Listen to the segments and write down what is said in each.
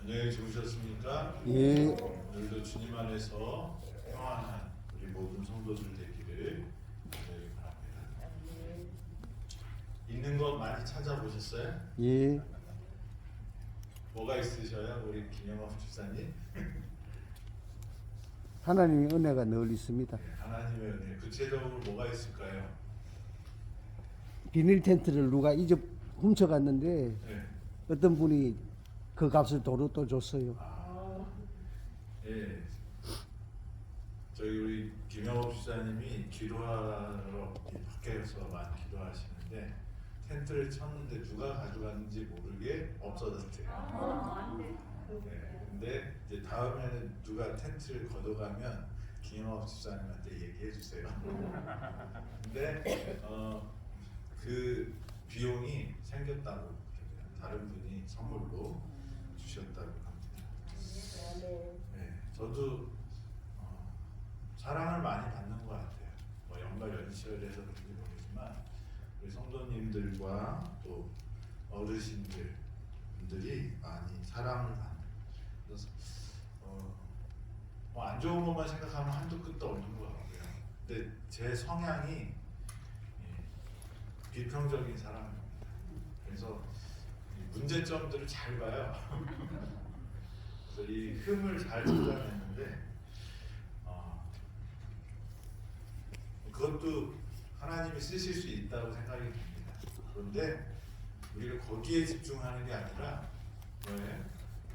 안녕히 주무셨습니까? 예. 오늘도 주님 안에서 평안한 우리 모든 성도들 되기를 간절히 바랍니다. 있는 것 많이 찾아보셨어요? 예. 뭐가 있으셔요? 우리 김영업 집사님? 하나님의 은혜가 늘 있습니다. 네, 하나님의 은혜. 구체적으로 뭐가 있을까요? 비닐 텐트를 누가 훔쳐갔는데 네. 어떤 분이 그 값을 도로 또 줬어요. 예. 저희 우리 김영업 집사님이 기도하러 밖에서 많이 기도하시는데 텐트를 쳤는데 누가 가져갔는지 모르게 없어졌대요. 네. 근데 이제 다음에는 누가 텐트를 걷어가면 김영업 집사님한테 얘기해 주세요. 근데 그 비용이 생겼다고 그러더라고요. 다른 분이 선물로 주셨다고 합니다. 네, 저도 사랑을 많이 받는 것 같아요. 뭐 연말 연시절에서 그런지 모르지만 우리 성도님들과 또 어르신들 분들이 많이 사랑을 받는. 그래서 뭐안 좋은 것만 생각하면 한도 끝도 없는 것 같고요. 근데 제 성향이 비평적인 사람입니다. 그래서 이 문제점들을 잘 봐요. 그래서 이 흠을 잘 찾아내는데 그것도 하나님이 쓰실 수 있다고 생각이 듭니다. 그런데 우리가 거기에 집중하는 게 아니라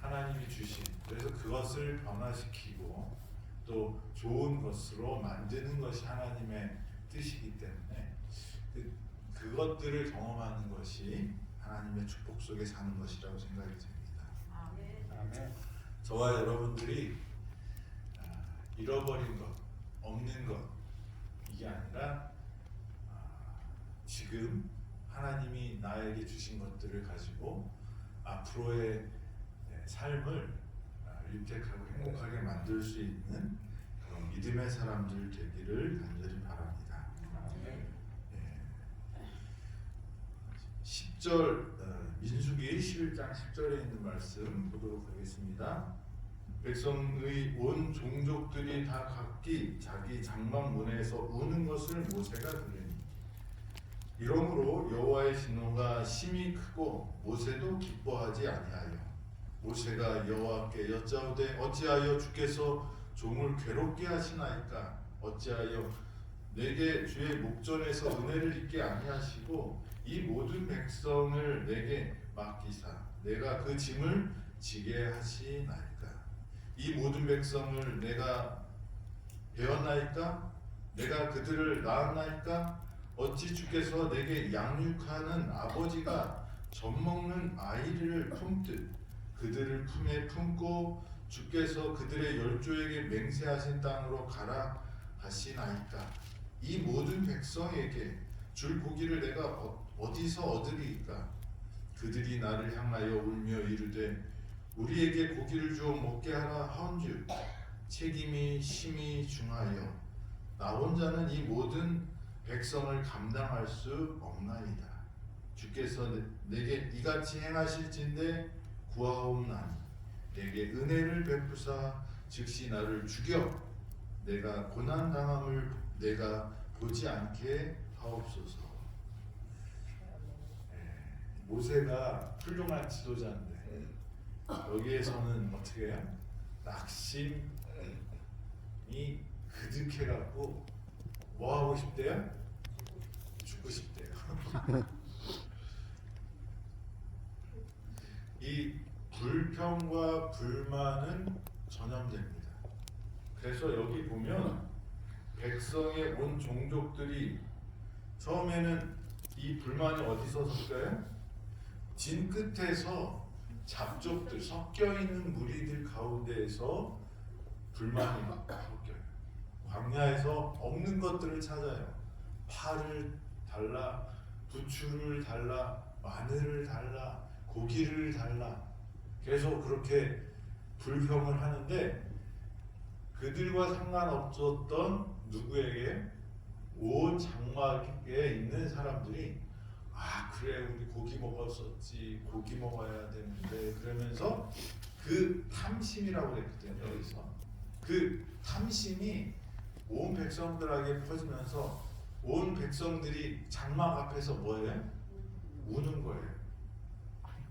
하나님이 주신, 그래서 그것을 변화시키고 또 좋은 것으로 만드는 것이 하나님의 뜻이기 때문에 그것들을 경험하는 것이 하나님의 축복 속에 사는 것이라고 생각이 듭니다. 아멘. 저와 여러분들이 잃어버린 것, 없는 것, 이게 아니라 지금 하나님이 나에게 주신 것들을 가지고 앞으로의 삶을 유택하고 행복하게 만들 수 있는 그런 믿음의 사람들 되기를 간절히 바랍니다. 10절 민수기 11장 10절에 있는 말씀 보도록 하겠습니다. 백성의 온 종족들이 다 각기 자기 장막문에서 우는 것을 모세가 들으니 이러므로 여호와의 진노가 심히 크고 모세도 기뻐하지 아니하여 모세가 여호와께 여짜오되 어찌하여 주께서 종을 괴롭게 하시나이까 어찌하여 내게 주의 목전에서 은혜를 입게 아니하시고 이 모든 백성을 내게 맡기사 내가 그 짐을 지게 하시나이까 이 모든 백성을 내가 배웠나이까 내가 그들을 낳았나이까 어찌 주께서 내게 양육하는 아버지가 젖먹는 아이를 품듯 그들을 품에 품고 주께서 그들의 열조에게 맹세하신 땅으로 가라 하시나이까 이 모든 백성에게 줄 고기를 내가 어디서 얻으리이까 그들이 나를 향하여 울며 이르되 우리에게 고기를 주어 먹게 하라 하온즉 책임이 심히 중하여 나 혼자는 이 모든 백성을 감당할 수 없나이다. 주께서 내게 이같이 행하실진대 구하옵나니 내게 은혜를 베푸사 즉시 나를 죽여 내가 고난 당함을 내가 보지 않게 하옵소서. 모세가 훌륭한 지도자인데 여기에서는 어떻게 해요? 낙심이 그득해갖고 뭐 하고 싶대요? 죽고 싶대요. 이 불평과 불만은 전염됩니다. 그래서 여기 보면 백성의 온 종족들이 처음에는 이 불만이 어디서 섞여요? 진 끝에서 잡족들 섞여 있는 무리들 가운데에서 불만이 섞여요. 광야에서 없는 것들을 찾아요. 파를 달라, 부추를 달라, 마늘을 달라, 고기를 달라. 계속 그렇게 불평을 하는데 그들과 상관없었던 누구에게 온 장막에 있는 사람들이 그래 우리 고기 먹었었지 고기 먹어야 되는데 그러면서 그 탐심이라고 그랬거든요. 여기서 그 탐심이 온 백성들에게 퍼지면서 온 백성들이 장막 앞에서 뭐예요? 우는 거예요.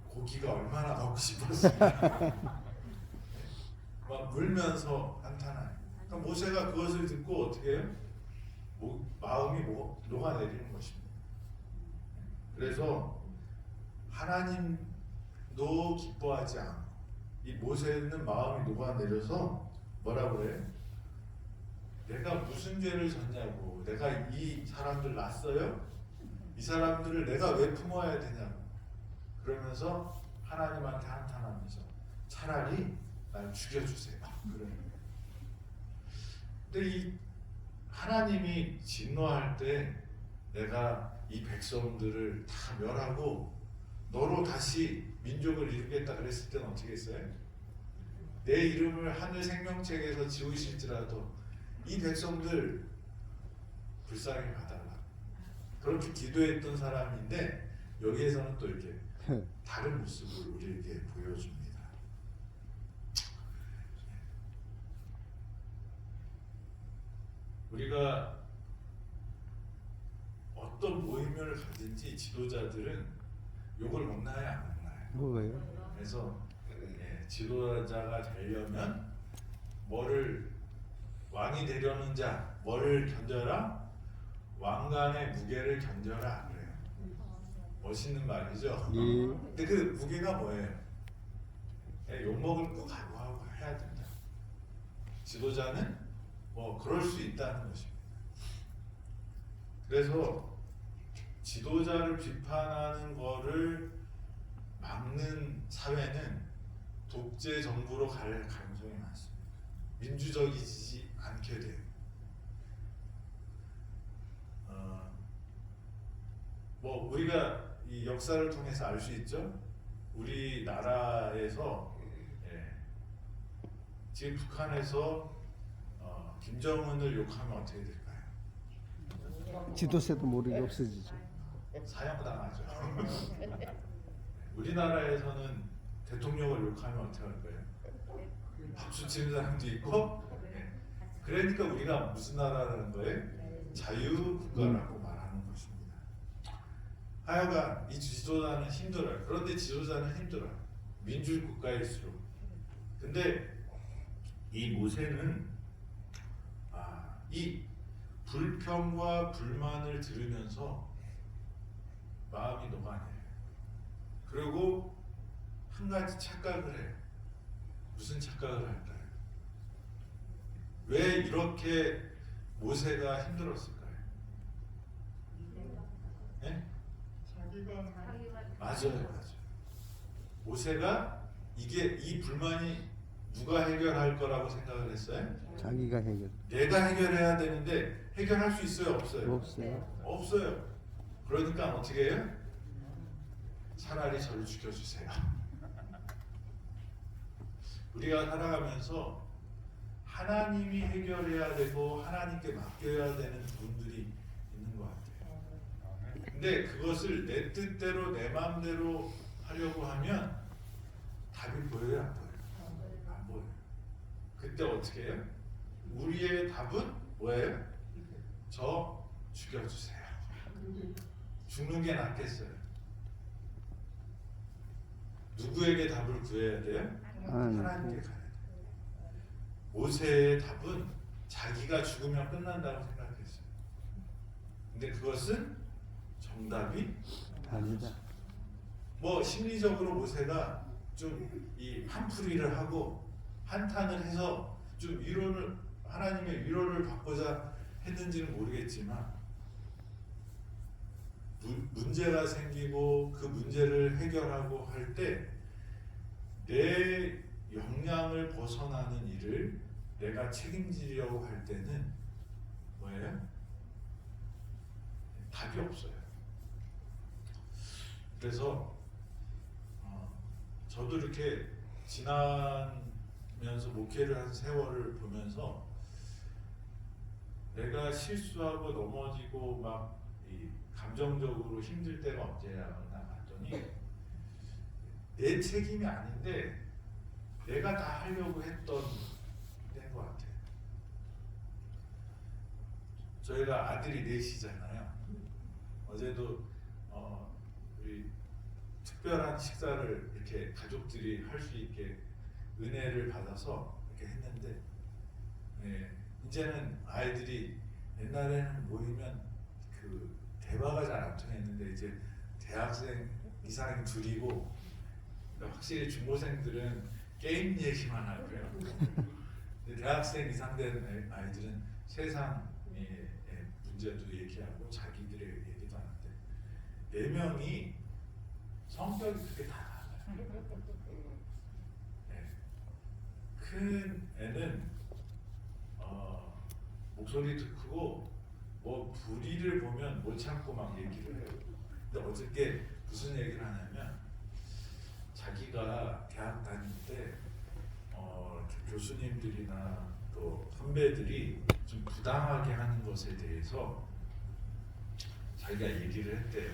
고기가 얼마나 먹고 싶었으면 막 울면서 한탄하요. 그러니까 모세가 그것을 듣고 어떻게 해요? 마음이 녹아내리는 것입니다. 그래서 하나님도 기뻐하지 않고 이 모세는 마음이 녹아내려서 뭐라고 해요? 내가 무슨 죄를 졌냐고, 내가 이 사람들 낳았어요? 이 사람들을 내가 왜 품어야 되냐고 그러면서 하나님한테 한탄하면서 차라리 날 죽여주세요. 그러는 거예요. 근데 이 하나님이 진노할 때 내가 이 백성들을 다 멸하고 너로 다시 민족을 이루겠다 그랬을 때는 어떻게 했어요? 내 이름을 하늘 생명책에서 지우실지라도 이 백성들 불쌍히 봐달라. 그렇게 기도했던 사람인데 여기에서는 또 이렇게 다른 모습을 우리에게 보여줍니다. 우리가 어떤 모임을 가든지 지도자들은 욕을 먹나요, 안 먹나요? 뭐예요? 그래서 지도자가 되려면 뭐를 왕이 되려는 자 뭐를 견뎌라? 왕관의 무게를 견뎌라 그래요. 멋있는 말이죠. 예. 근데 그 무게가 뭐예요? 욕 먹을 거 각오하고 해야 된다. 지도자는 뭐 그럴 수 있다는 것입니다. 그래서 지도자를 비판하는 거를 막는 사회는 독재 정부로 갈 가능성이 많습니다. 민주적이지 않게 돼요. 뭐 우리가 이 역사를 통해서 알 수 있죠. 우리나라에서 지금 북한에서 김정은을 욕하면 어떻게 될까요? 지도세도 모르게 없어지죠. 사형당하죠. 우리나라에서는 대통령을 욕하면 어떻게 할 거예요? 박수 치는 사람도 있고. 그러니까 우리가 무슨 나라라는 거예요? 자유국가라고 말하는 것입니다. 하여간 이 지도자는 힘들어요. 그런데 지도자는 힘들어요. 민주국가일수록. 근데 이 모세는 이 불평과 불만을 들으면서 마음이 녹아내요. 그리고 한 가지 착각을 해요. 무슨 착각을 할까요? 왜 이렇게 모세가 힘들었을까요? 네? 맞아요. 모세가 이 불만이 누가 해결할 거라고 생각을 했어요? 자기가 해결. 내가 해결해야 되는데 해결할 수 있어요? 없어요? 없어요. 없어요. 그러니까 어떻게 해요? 차라리 저를 죽여주세요. 우리가 살아가면서 하나님이 해결해야 되고 하나님께 맡겨야 되는 부분들이 있는 것 같아요. 근데 그것을 내 뜻대로 내 마음대로 하려고 하면 답이 보여요, 안 보여요? 안 보여요. 그때 어떻게 해요? 우리의 답은 뭐예요? 저 죽여주세요. 죽는 게 낫겠어요. 누구에게 답을 구해야 돼요? 하나님께 가야 돼요. 모세의 답은 자기가 죽으면 끝난다고 생각했어요. 근데 그것은 정답이 아니다. 뭐 심리적으로 모세가 좀 이 한풀이를 하고 한탄을 해서 좀 하나님의 위로를 받고자 했는지는 모르겠지만 문제가 생기고 그 문제를 해결하고 할 때 내 역량을 벗어나는 일을 내가 책임지려고 할 때는 뭐예요? 답이 없어요. 그래서 저도 이렇게 지나면서 목회를 한 세월을 보면서 내가 실수하고 넘어지고 막 이 감정적으로 힘들 때가 언제야 봤더니 내 책임이 아닌데 내가 다 하려고 했던 때인 것 같아요. 저희가 아들이 넷이잖아요. 어제도 우리 특별한 식사를 이렇게 가족들이 할 수 있게 은혜를 받아서 이렇게 했는데, 이제는 아이들이 옛날에는 모이면 그 대화가 잘 안 통했는데 이제 대학생 이상이 둘이고, 그러니까 확실히 중고생들은 게임 얘기만 하고요. 근데 대학생 이상 된 아이들은 세상의 문제도 얘기하고 자기들의 얘기도 하는데, 네 명이 성격이 그렇게 다 달라요. 큰 애는 목소리도 크고 뭐 불의를 보면 못 참고 막 얘기를 해요. 근데 어저께 무슨 얘기를 하냐면, 자기가 대학 다닐 때 교수님들이나 또 선배들이 좀 부당하게 하는 것에 대해서 자기가 얘기를 했대요.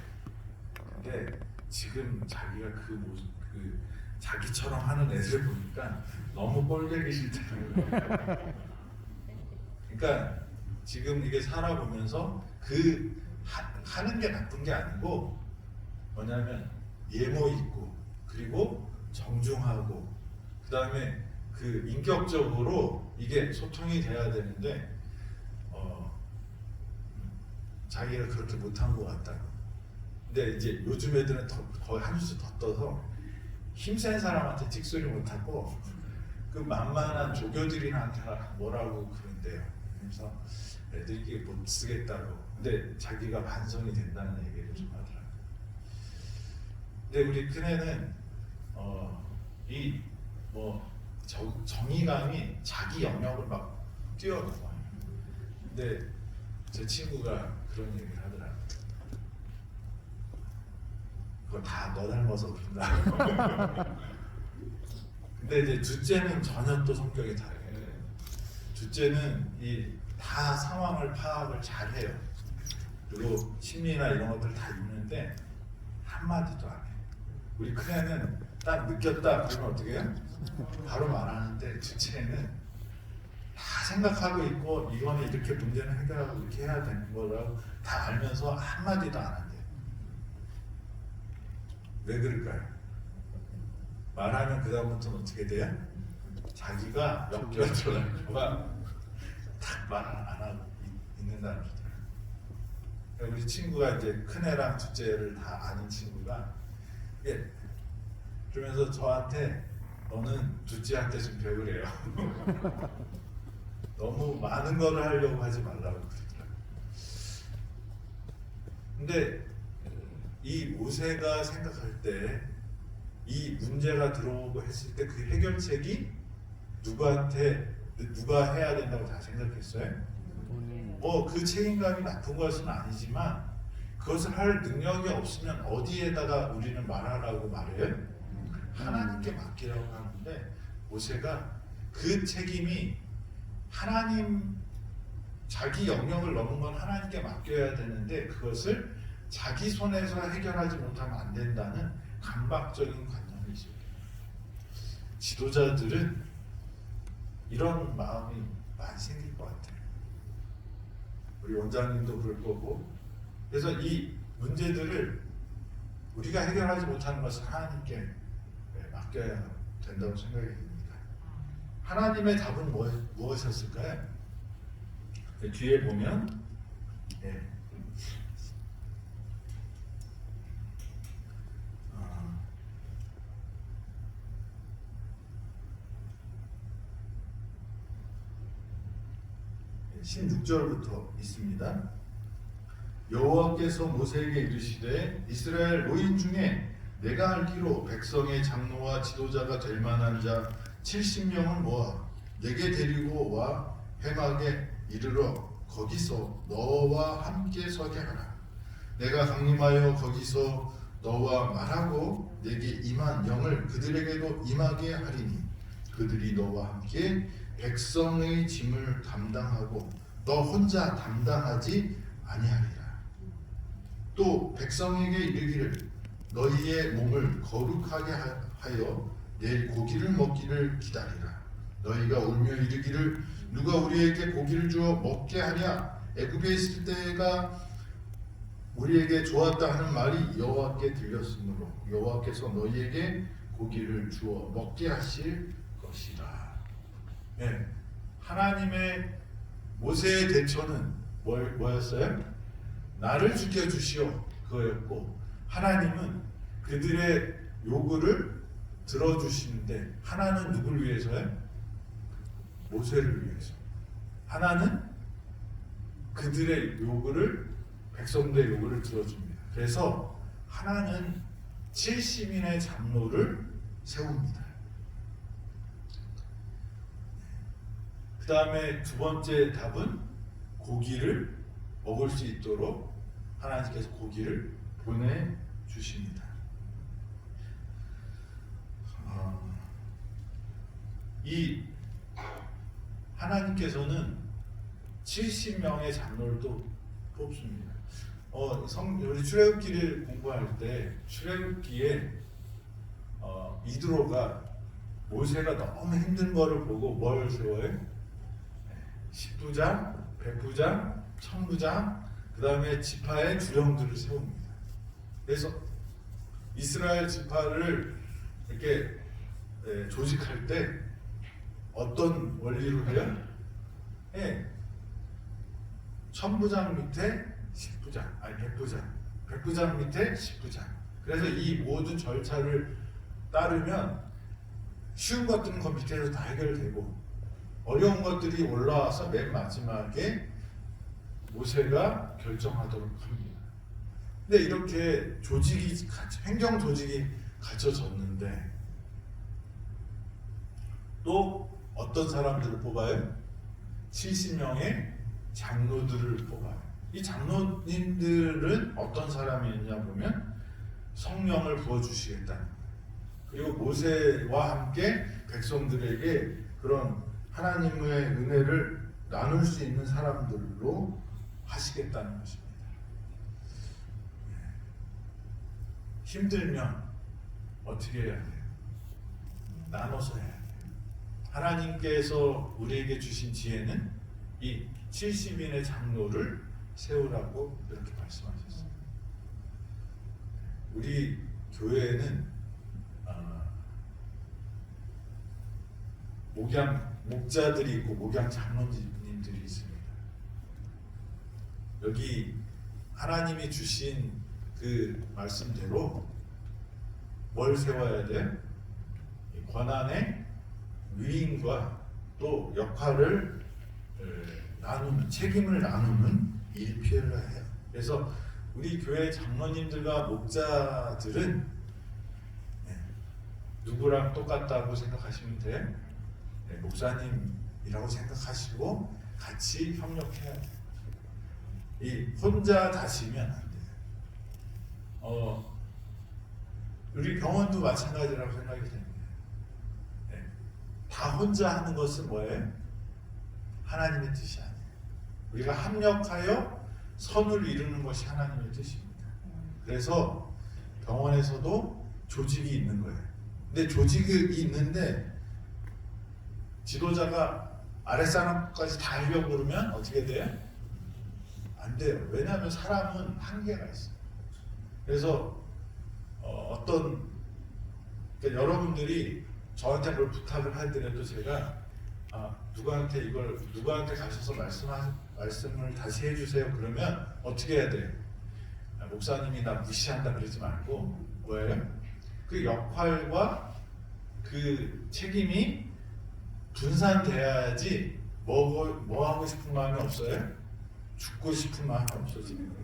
근데 지금 자기가 그 자기처럼 하는 애들 보니까 너무 꼴보기 싫다는 거예요. 그러니까 지금 이게 살아보면서 하는 게 나쁜 게 아니고, 뭐냐면 예모 있고, 그리고 정중하고, 그 다음에 그 인격적으로 이게 소통이 돼야 되는데 자기가 그렇게 못한 것 같다. 근데 이제 요즘 애들은 거의 한 수 더 떠서 힘센 사람한테 찍소리 못하고 그 만만한 조교들한테 뭐라고 그런대요. 그래서 애들이 이게 못 쓰겠다고. 근데 자기가 반성이 된다는 얘기를 좀 하더라고요. 근데 우리 큰애는 이 뭐 정의감이 자기 영역을 막 뛰어넘어요. 근데 제 친구가 그런 얘기를 하더라고요. 그거 다 너 닮아서 그런다. 근데 이제 둘째는 전혀 또 성격이 다르게, 둘째는 다 상황을 파악을 잘해요. 그리고 심리나 이런 것들 다 읽는데 한마디도 안 해요. 우리 큰애는 딱 느꼈다 그러면 어떻게 해요? 바로 말하는데, 둘째는 다 생각하고 있고 이거는 이렇게 문제는 해결하고 이렇게 해야 되는 거라고 다 알면서 한마디도 안 한대요. 왜 그럴까요? 말하면 그 다음부터는 어떻게 돼요? 자기가 엮여들어가 딱 말 안 하고 있는다는 거죠. 그러니까 우리 친구가 이제 큰애랑 둘째를 다 아는 친구가, 그러면서 저한테 너는 둘째한테 좀 배우래요. 너무 많은 거를 하려고 하지 말라고 그러더라고요. 근데 이 모세가 생각할 때 이 문제가 들어오고 했을 때 그 해결책이 누가 해야 된다고 다 생각했어요? 그 책임감이 나쁜 것은 아니지만 그것을 할 능력이 없으면 어디에다가 우리는 말하라고 말해요? 하나님께 맡기라고 하는데, 모세가 그 책임이 하나님, 자기 영역을 넘은 건 하나님께 맡겨야 되는데 그것을 자기 손에서 해결하지 못하면 안 된다는 강박적인 관념이 있어요. 지도자들은 이런 마음이 많이 생길 것 같아요. 우리 원장님도 그럴 거고. 그래서 이 문제들을 우리가 해결하지 못하는 것을 하나님께 맡겨야 된다고 생각이 듭니다. 하나님의 답은 무엇이었을까요? 뒤에 보면 16절부터 있습니다. 여호와께서 모세에게 이르시되, 이스라엘 노인 중에 내가 알기로 백성의 장로와 지도자가 될 만한 자 70명을 모아 내게 데리고 와 회막에 이르러 거기서 너와 함께 서게 하라. 내가 강림하여 거기서 너와 말하고 내게 임한 영을 그들에게도 임하게 하리니 그들이 너와 함께 백성의 짐을 담당하고 너 혼자 담당하지 아니하리라. 또 백성에게 이르기를, 너희의 몸을 거룩하게 하여 내일 고기를 먹기를 기다리라. 너희가 울며 이르기를 누가 우리에게 고기를 주어 먹게 하냐? 애굽에 있을 때가 우리에게 좋았다 하는 말이 여호와께 들렸으므로 여호와께서 너희에게 고기를 주어 먹게 하실 것이라. 네, 하나님의 모세의 대처는 뭐였어요? 나를 지켜주시오 그거였고, 하나님은 그들의 요구를 들어주시는데, 하나는 누굴 위해서요? 모세를 위해서. 하나는 그들의 요구를, 백성들의 요구를 들어줍니다. 그래서 하나는 70인의 장로를 세웁니다. 그 다음에 두 번째 답은 고기를 먹을 수 있도록 하나님께서 고기를 보내주십니다. 이 하나님께서는 70명의 장로를 또 뽑습니다. 우리 출애굽기를 공부할 때 출애굽기에 이드로가 모세가 너무 힘든 거를 보고 뭘 세워요? 십부장, 백부장, 천부장, 그 다음에 지파의 주령들을 세웁니다. 그래서 이스라엘 지파를 이렇게 조직할 때 어떤 원리로 해요? 천부장 밑에 십부장, 아니 백부장, 백부장 밑에 십부장. 그래서 이 모든 절차를 따르면 쉬운 것들은 그 밑에서 다 해결되고, 어려운 것들이 올라와서 맨 마지막에 모세가 결정하도록 합니다. 근데 이렇게 행정 조직이 갖춰졌는데 또 어떤 사람들을 뽑아요? 70명의 장로들을 뽑아요. 이 장로님들은 어떤 사람이었냐 보면 성령을 부어주시겠다는 거예요. 그리고 모세와 함께 백성들에게 그런 하나님의 은혜를 나눌 수 있는 사람들로 하시겠다는 것입니다. 힘들면 어떻게 해야 돼요? 나눠서 해야 돼요. 하나님께서 우리에게 주신 지혜는 이 70인의 장로를 세우라고 이렇게 말씀하셨어요. 우리 교회에는 목자들이 있고 목양 장로님들이 있습니다. 여기 하나님이 주신 그 말씀대로 뭘 세워야 돼? 권한의 위임과 또 역할을 나누는, 책임을 나누는 일필을 해요. 그래서 우리 교회 장로님들과 목자들은 누구랑 똑같다고 생각하시면 돼요? 목사님이라고 생각하시고 같이 협력해야 돼요. 이 혼자 다시면 안 돼요. 우리 병원도 마찬가지라고 생각이 됩니다. 다 혼자 하는 것은 뭐예요? 하나님의 뜻이 아니에요. 우리가 합력하여 선을 이루는 것이 하나님의 뜻입니다. 그래서 병원에서도 조직이 있는 거예요. 근데 조직이 있는데 지도자가 아랫사람까지 다 하려고 그러면 어떻게 돼요? 안 돼요. 왜냐하면 사람은 한계가 있어요. 그래서 그러니까 여러분들이 저한테 그걸 부탁을 하더라도 제가 누구한테 가셔서 말씀을 다시 해주세요. 그러면 어떻게 해야 돼요? 목사님이 나 무시한다 그러지 말고 뭐예요? 그 역할과 그 책임이 분산돼야지 뭐 하고 싶은 마음이 없어요? 죽고 싶은 마음이 없어지는 거예요.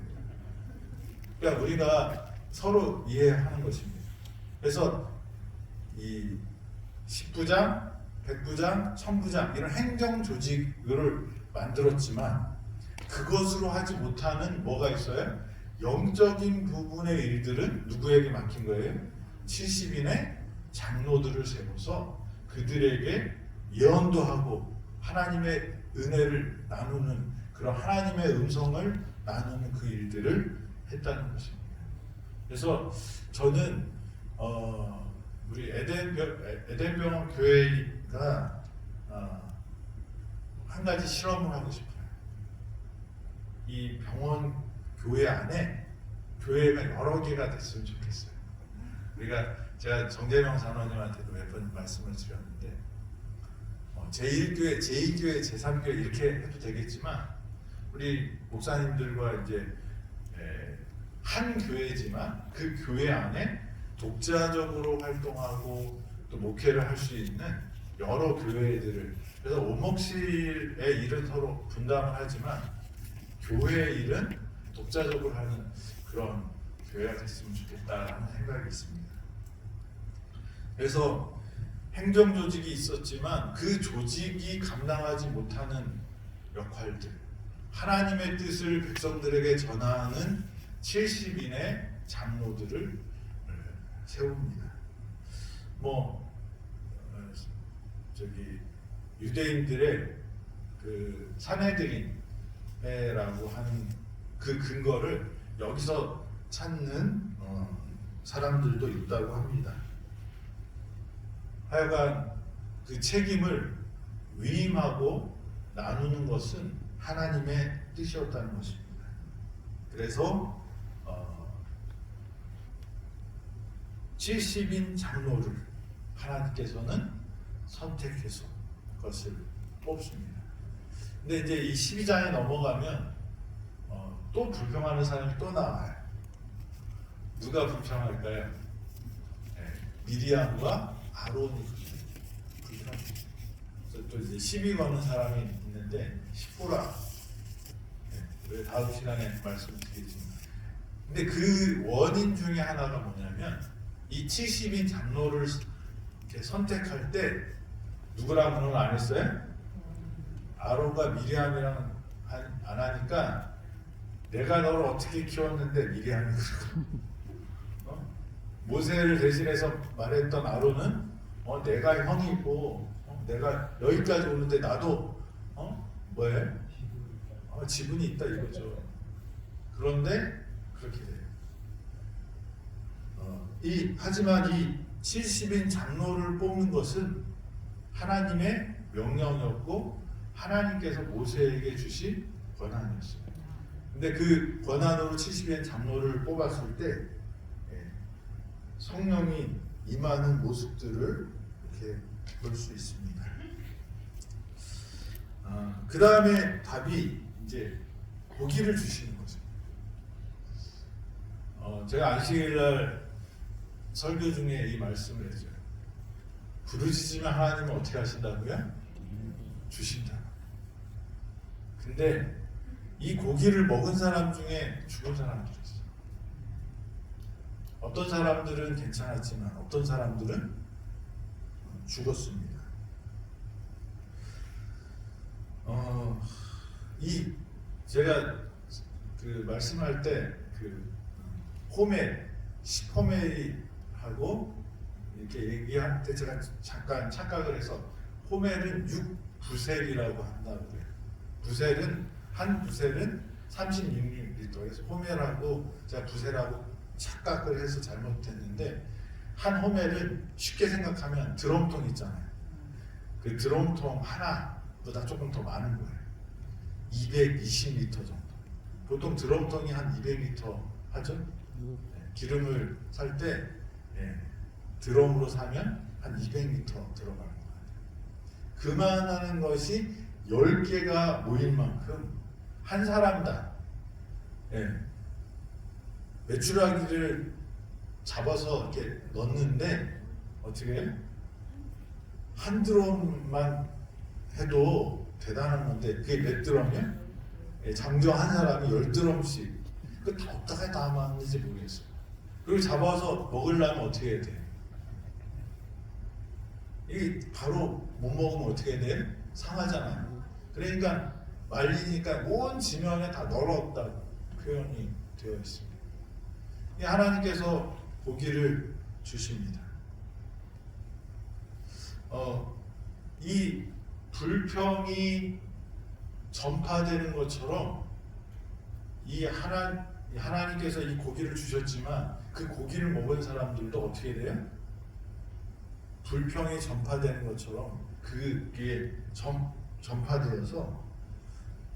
그러니까 우리가 서로 이해하는 것입니다. 그래서 이 십부장, 백부장, 천부장 이런 행정 조직을 만들었지만 그것으로 하지 못하는 뭐가 있어요? 영적인 부분의 일들은 누구에게 맡긴 거예요? 70인의 장로들을 세워서 그들에게 예언도 하고 하나님의 은혜를 나누는 그런 하나님의 음성을 나누는 그 일들을 했다는 것입니다. 그래서 저는 우리 에덴병원 교회가 한 가지 실험을 하고 싶어요. 이 병원 교회 안에 교회가 여러 개가 됐으면 좋겠어요. 제가 정재명 산원님한테도 몇 번 말씀을 드렸는데 제1교회, 제2교회, 제3교회 이렇게 해도 되겠지만 우리 목사님들과 이제 한 교회지만 그 교회 안에 독자적으로 활동하고 또 목회를 할 수 있는 여러 교회들을, 그래서 오목실의 일은 서로 분담을 하지만 교회의 일은 독자적으로 하는 그런 교회가 됐으면 좋겠다는 생각이 있습니다. 그래서 행정 조직이 있었지만 그 조직이 감당하지 못하는 역할들, 하나님의 뜻을 백성들에게 전하는 70인의 장로들을 세웁니다. 유대인들의 그 산헤드린이라고 하는 그 근거를 여기서 찾는 사람들도 있다고 합니다. 하여간 그 책임을 위임하고 나누는 것은 하나님의 뜻이었다는 것입니다. 그래서 70인 장로를 하나님께서는 선택해서 그것을 뽑습니다. 근데 이제 이 12장에 넘어가면 또 불평하는 사람이 또 나와요. 누가 불평할까요? 미리암과 아론이 불평합니다. 그래서 또 이제 시비 거는 사람이 있는데 십보라, 다음 시간에 말씀드리겠지만, 근데 그 원인 중에 하나가 뭐냐면 이 70인 장로를 이렇게 선택할 때 누구랑은 안 했어요? 아론과 미리암이랑 안 하니까 내가 너를 어떻게 키웠는데 미리암이 그러고, 모세를 대신해서 말했던 아론은 내가 형이고 내가 여기까지 오는데 나도 뭐해? 지분이 있다 이거죠. 그런데 그렇게 돼요. 하지만 이 70인 장로를 뽑는 것은 하나님의 명령이었고 하나님께서 모세에게 주신 권한이었어요. 근데 그 권한으로 70인 장로를 뽑았을 때 성령이 임하는 모습들을 이렇게 볼 수 있습니다. 그 다음에 답이 이제 고기를 주시는 거죠. 제가 안식일날 설교 중에 이 말씀을 했죠. 부르짖으면 하나님은 어떻게 하신다고요? 주신다. 근데 이 고기를 먹은 사람 중에 죽은 사람들이 있어요. 어떤 사람들은 괜찮았지만 어떤 사람들은 죽었습니다. 제가 그 말씀할 때 그 호멜, 10호멜하고 이렇게 얘기할 때 제가 잠깐 착각을 해서 호멜은 6부셀이라고 한다고 그래요. 한 부셀은 36리터에서 호멜하고 제가 부셀하고 착각을 해서 잘못했는데, 한 호멜은 쉽게 생각하면 드럼통 있잖아요. 그 드럼통 하나보다 조금 더 많은 거예요. 220리터 정도. 보통 드럼통이 한 200리터 하죠. 기름을 살 때 드럼으로 사면 한 200리터 들어가는 거예요. 그만하는 것이 10개가 모인 만큼 한 사람당 메추라기를 잡아서 이렇게 넣는데 어떻게 한 드럼만 해도 대단한 건데 그게 몇 드럼이야? 장교 한 사람이 10드럼씩 그 다 어디다가 담았는지 모르겠어요. 그걸 잡아서 먹으려면 어떻게 해야 돼? 이게 바로 못 먹으면 어떻게 해야 돼? 상하잖아요. 그러니까 말리니까 온 지면에 다 널었다고 표현이 되어 있습니다. 하나님께서 고기를 주십니다. 이 불평이 전파되는 것처럼 하나님께서 이 고기를 주셨지만 그 고기를 먹은 사람들도 어떻게 돼요? 불평이 전파되는 것처럼 그게 전파되어서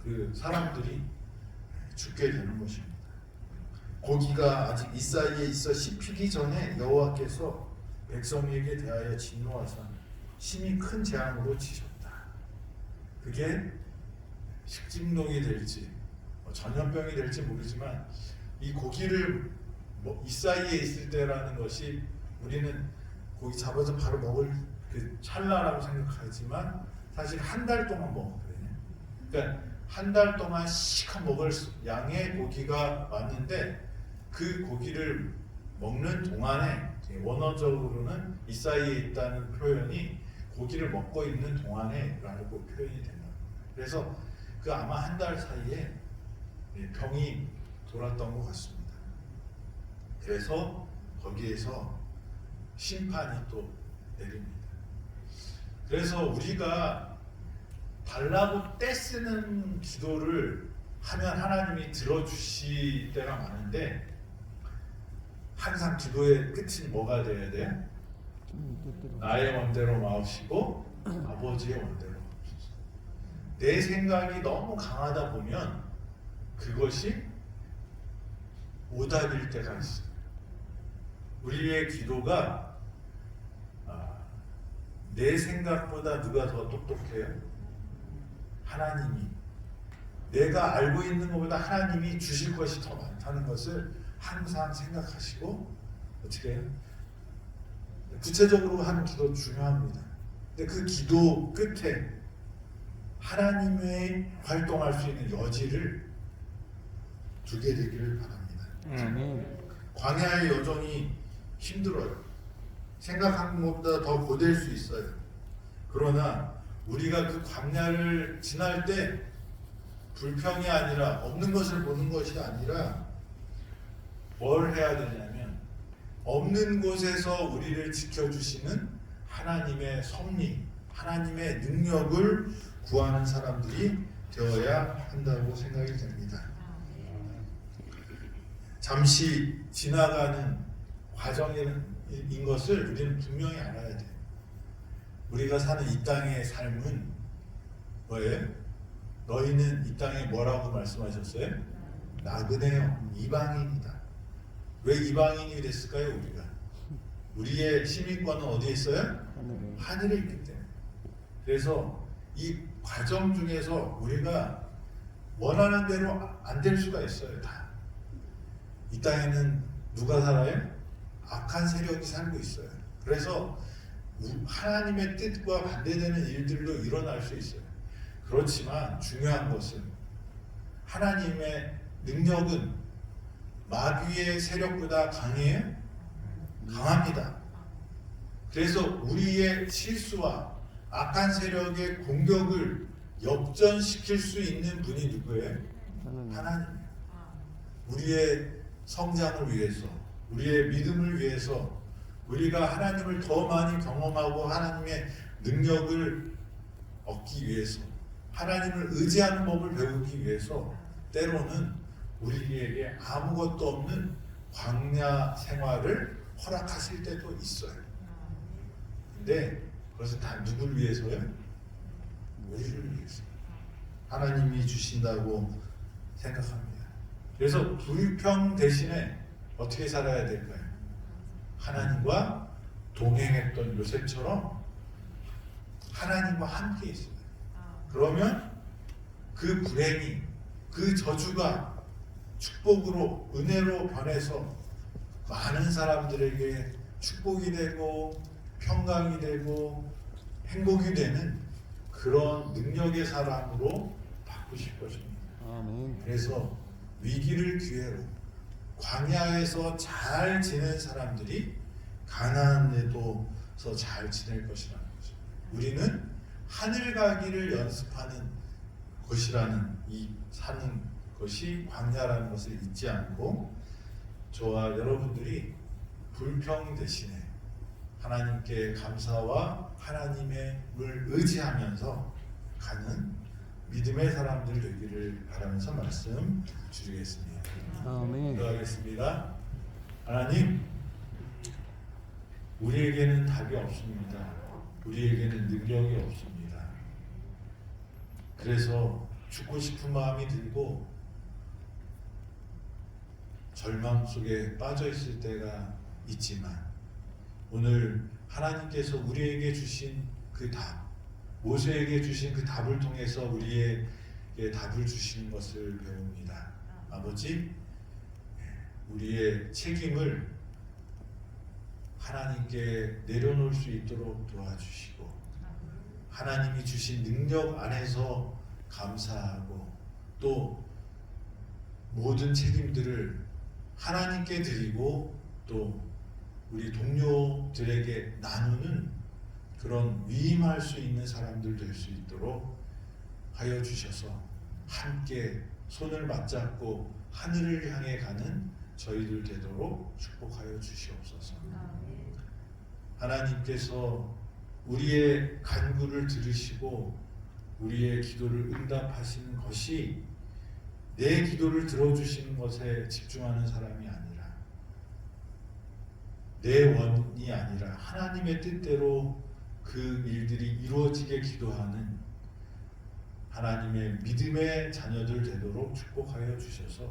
그 사람들이 죽게 되는 것입니다. 고기가 아직 이 사이에 있어 씹히기 전에 여호와께서 백성에게 대하여 진노하사 심히 큰 재앙으로 치셨다. 그게 식중독이 될지 전염병이 될지 모르지만 이 고기를 이 사이에 있을 때라는 것이 우리는 고기 잡아서 바로 먹을 그 찰나라고 생각하지만 사실 한 달 동안 먹었거든요. 그러니까 한 달 동안 시컷 먹을 양의 고기가 왔는데 그 고기를 먹는 동안에 원어적으로는 이 사이에 있다는 표현이 고기를 먹고 있는 동안에라고 표현이 된다. 그래서 그 아마 한 달 사이에 병이 돌았던 것 같습니다. 그래서 거기에서 심판이 또 내립니다. 그래서 우리가 달라고 떼쓰는 기도를 하면 하나님이 들어주실 때가 많은데 항상 기도의 끝은 뭐가 돼야 돼? 나의 원대로 마옵시고 아버지의 원대로 마옵소서. 내 생각이 너무 강하다 보면 그것이 오답일 때가 있어요. 우리의 기도가 내 생각보다 누가 더 똑똑해요? 하나님이. 내가 알고 있는 것보다 하나님이 주실 것이 더 많다는 것을 항상 생각하시고 어떻게 해요? 구체적으로 하는 기도 중요합니다. 근데 그 기도 끝에 하나님의 활동할 수 있는 여지를 두게 되기를 바랍니다. 광야의 여정이 힘들어요. 생각한 것보다 더 고될 수 있어요. 그러나 우리가 그 광야를 지날 때 불평이 아니라 없는 것을 보는 것이 아니라 뭘 해야 되냐면 없는 곳에서 우리를 지켜주시는 하나님의 섭리, 하나님의 능력을 구하는 사람들이 되어야 한다고 생각이 됩니다. 잠시 지나가는 과정인 것을 우리는 분명히 알아야 돼요. 우리가 사는 이 땅의 삶은 뭐예요? 너희는 이 땅에 뭐라고 말씀하셨어요? 나그네요, 이방인이다. 왜 이방인이 됐을까요? 우리의 시민권은 어디에 있어요? 하늘에 있기 때문에. 그래서 이 과정 중에서 우리가 원하는 대로 안 될 수가 있어요. 다. 이 땅에는 누가 살아요? 악한 세력이 살고 있어요. 그래서 하나님의 뜻과 반대되는 일들도 일어날 수 있어요. 그렇지만 중요한 것은 하나님의 능력은 마귀의 세력보다 강해요? 강합니다. 그래서 우리의 실수와 악한 세력의 공격을 역전시킬 수 있는 분이 누구예요? 하나님이에요. 우리의 성장을 위해서, 우리의 믿음을 위해서, 우리가 하나님을 더 많이 경험하고 하나님의 능력을 얻기 위해서, 하나님을 의지하는 법을 배우기 위해서 때로는 우리에게 아무것도 없는 광야 생활을 허락하실 때도 있어요. 근데 그것은 다 누굴 위해서요? 우리를 위해서. 하나님이 주신다고 생각합니다. 그래서 불평 대신에 어떻게 살아야 될까요? 하나님과 동행했던 요셉처럼 하나님과 함께 있어요. 그러면 그 불행이, 그 저주가 축복으로, 은혜로 변해서 많은 사람들에게 축복이 되고 평강이 되고 행복이 되는 그런 능력의 사람으로 바꾸실 것입니다. 그래서 위기를 기회로 광야에서 잘 지낸 사람들이 가나안에도서 잘 지낼 것이라는 거죠. 우리는 하늘 가기를 연습하는 것이라는 이 사는 것이 광야라는 것을 잊지 않고 저와 여러분들이 불평 대신에 하나님께 감사와 하나님을 의지하면서 가는 믿음의 사람들 되기를 바라면서 말씀 드리겠습니다. 아멘. 기도하겠습니다. 하나님, 우리에게는 답이 없습니다. 우리에게는 능력이 없습니다. 그래서 죽고 싶은 마음이 들고 절망 속에 빠져 있을 때가 있지만 오늘 하나님께서 우리에게 주신 그 답, 모세에게 주신 그 답을 통해서 우리에게 답을 주시는 것을 배웁니다. 아버지, 우리의 책임을 하나님께 내려놓을 수 있도록 도와주시고 하나님이 주신 능력 안에서 감사하고 또 모든 책임들을 하나님께 드리고 또 우리 동료들에게 나누는 그런 위임할 수 있는 사람들 될 수 있도록 하여 주셔서 함께 손을 맞잡고 하늘을 향해 가는 저희들 되도록 축복하여 주시옵소서. 하나님께서 우리의 간구를 들으시고 우리의 기도를 응답하시는 것이 내 기도를 들어주시는 것에 집중하는 사람이 아니라 내 원이 아니라 하나님의 뜻대로 그 일들이 이루어지게 기도하는 하나님의 믿음의 자녀들 되도록 축복하여 주셔서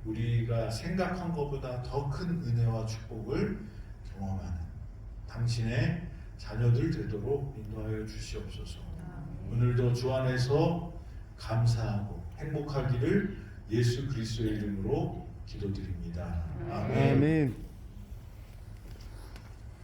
우리가 생각한 것보다 더 큰 은혜와 축복을 경험하는 당신의 자녀들 되도록 인도하여 주시옵소서. 오늘도 주 안에서 감사하고 행복하기를 예수 그리스도의 이름으로 기도드립니다. 아멘. 아멘.